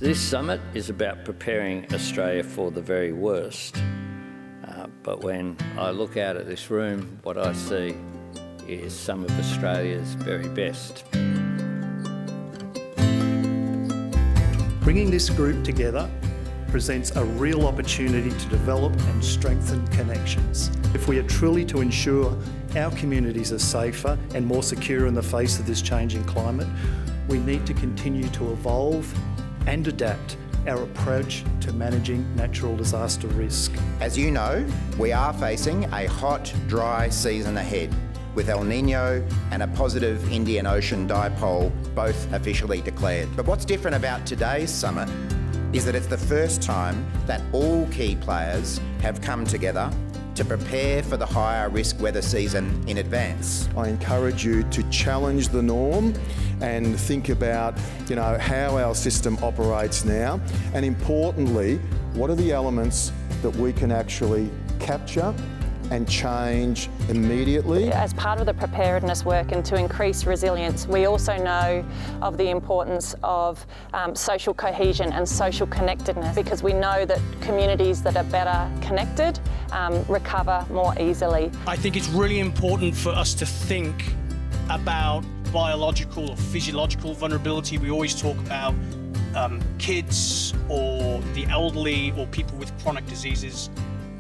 This summit is about preparing Australia for the very worst. But when I look out at this room, what I see is some of Australia's very best. Bringing this group together presents a real opportunity to develop and strengthen connections. If we are truly to ensure our communities are safer and more secure in the face of this changing climate, we need to continue to evolve and adapt our approach to managing natural disaster risk. As you know, we are facing a hot, dry season ahead, with El Niño and a positive Indian Ocean dipole both officially declared. But what's different about today's summit is that it's the first time that all key players have come together to prepare for the higher risk weather season in advance. I encourage you to challenge the norm and think about, how our system operates now, and importantly, what are the elements that we can actually capture and change immediately. As part of the preparedness work and to increase resilience, we also know of the importance of social cohesion and social connectedness, because we know that communities that are better connected recover more easily. I think it's really important for us to think about biological or physiological vulnerability. We always talk about kids or the elderly or people with chronic diseases.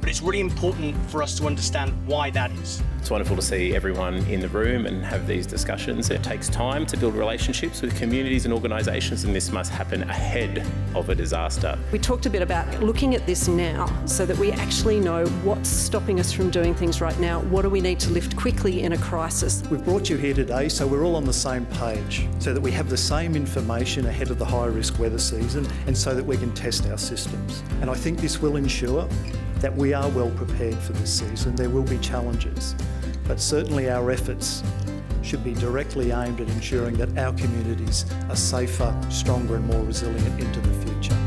But it's really important for us to understand why that is. It's wonderful to see everyone in the room and have these discussions. It takes time to build relationships with communities and organisations, and this must happen ahead of a disaster. We talked a bit about looking at this now so that we actually know what's stopping us from doing things right now. What do we need to lift quickly in a crisis? We've brought you here today so we're all on the same page, so that we have the same information ahead of the high-risk weather season and so that we can test our systems. And I think this will ensure that we are well prepared for this season. There will be challenges, but certainly our efforts should be directly aimed at ensuring that our communities are safer, stronger and more resilient into the future.